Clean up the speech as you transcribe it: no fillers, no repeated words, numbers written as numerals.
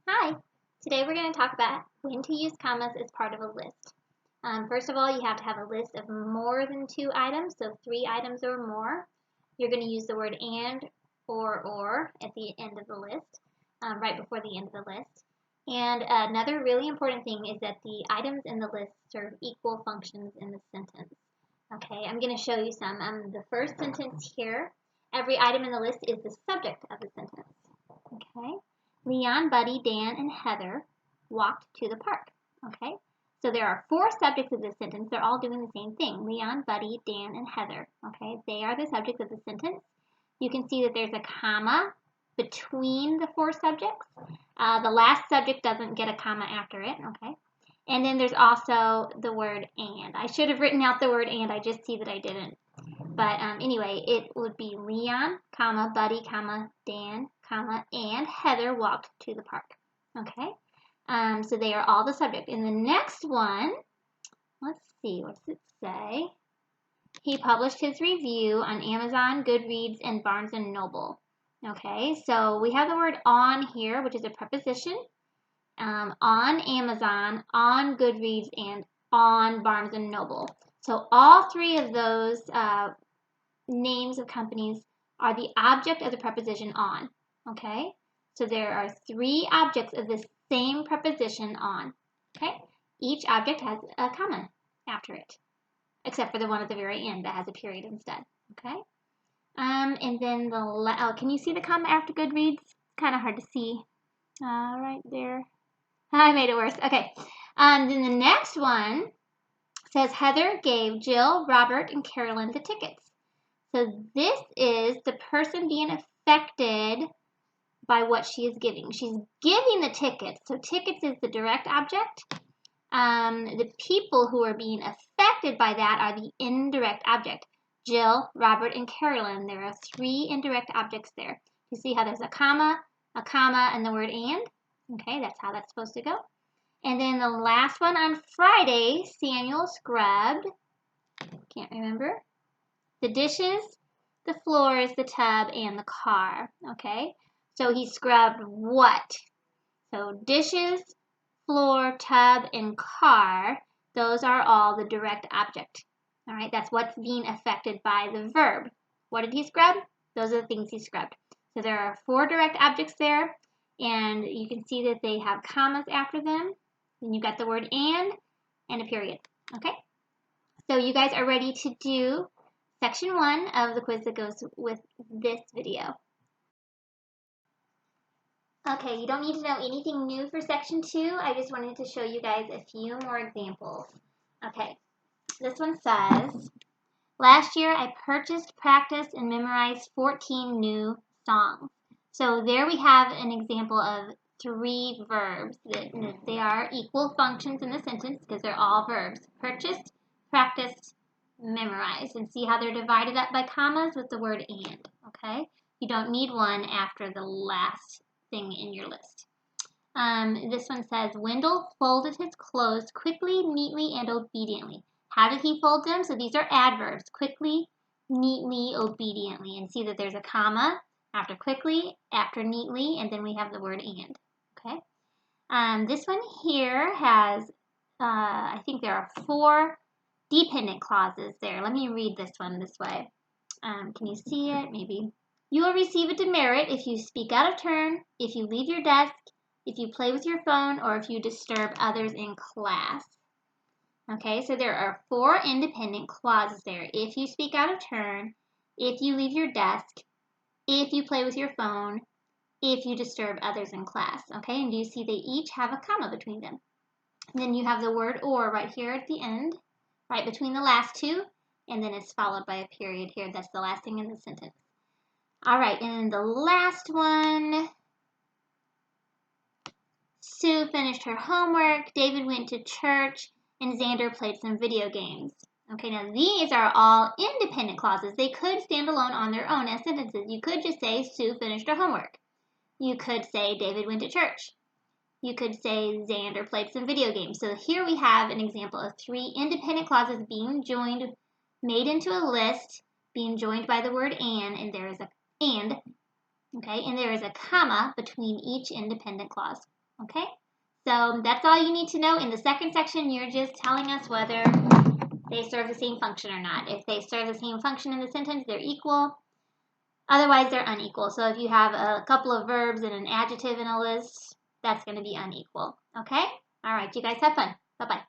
Hi! Today we're going to talk about when to use commas as part of a list. First of all, you have to have a list of more than 2 items, so 3 items or more. You're going to use the word and or at the end of the list, right before the end of the list. And another really important thing is that the items in the list serve equal functions in the sentence. Okay, I'm going to show you some. The first sentence here, every item in the list is the subject of the sentence. Okay. Leon, Buddy, Dan, and Heather walked to the park. Okay, so there are 4 subjects of this sentence. They're all doing the same thing. Leon, Buddy, Dan, and Heather. Okay, they are the subjects of the sentence. You can see that there's a comma between the 4 subjects. The last subject doesn't get a comma after it. Okay, and then there's also the word and. I should have written out the word and. I just see that I didn't. But anyway, it would be Leon, comma, Buddy, comma, Dan, comma, and Heather walked to the park. Okay, so they are all the subject. In the next one, let's see, what does it say? He published his review on Amazon, Goodreads, and Barnes & Noble. Okay, so we have the word on here, which is a preposition, on Amazon, on Goodreads, and on Barnes & Noble. So all 3 of those names of companies are the object of the preposition on. Okay, so there are 3 objects of the same preposition on. Okay, each object has a comma after it, except for the one at the very end that has a period instead. Okay, and then can you see the comma after Goodreads? It's kind of hard to see. Right there. I made it worse. Okay, then the next one says Heather gave Jill, Robert, and Carolyn the tickets. So this is the person being affected by what she is giving. She's giving the tickets. So tickets is the direct object. The people who are being affected by that are the indirect object. Jill, Robert, and Carolyn. There are 3 indirect objects there. You see how there's a comma, and the word and? Okay, that's how that's supposed to go. And then the last one, on Friday, Samuel scrubbed, can't remember, the dishes, the floors, the tub, and the car. Okay, so he scrubbed what? So dishes, floor, tub, and car, those are all the direct object. All right, that's what's being affected by the verb. What did he scrub? Those are the things he scrubbed. So there are 4 direct objects there, and you can see that they have commas after them. Then you've got the word and a period. Okay, so you guys are ready to do Section 1 of the quiz that goes with this video. Okay, you don't need to know anything new for Section 2. I just wanted to show you guys a few more examples. Okay, this one says, last year I purchased, practiced, and memorized 14 new songs. So there we have an example of 3 verbs. They are equal functions in the sentence because they're all verbs. Purchased, practiced, memorized. And see how they're divided up by commas with the word and. Okay? You don't need one after the last thing in your list. This one says, Wendell folded his clothes quickly, neatly, and obediently. How did he fold them? So these are adverbs. Quickly, neatly, obediently. And see that there's a comma after quickly, after neatly, and then we have the word and. Okay. This one here has, I think there are 4 dependent clauses there. Let me read this one this way. Can you see it? Maybe. You will receive a demerit if you speak out of turn, if you leave your desk, if you play with your phone, or if you disturb others in class. Okay, so there are 4 independent clauses there. If you speak out of turn, if you leave your desk, if you play with your phone, if you disturb others in class. Okay, and do you see they each have a comma between them? And then you have the word or right here at the end, right between the last 2, and then it's followed by a period here. That's the last thing in the sentence. All right, and then the last one, Sue finished her homework, David went to church, and Xander played some video games. Okay, now these are all independent clauses. They could stand alone on their own as sentences. You could just say Sue finished her homework. You could say David went to church. You could say Xander played some video games. So here we have an example of 3 independent clauses being joined, made into a list, being joined by the word and there is a and, okay, and there is a comma between each independent clause. Okay? So that's all you need to know. In the second section, you're just telling us whether they serve the same function or not. If they serve the same function in the sentence, they're equal. Otherwise, they're unequal. So if you have a couple of verbs and an adjective in a list, that's going to be unequal. Okay? All right, you guys have fun. Bye-bye.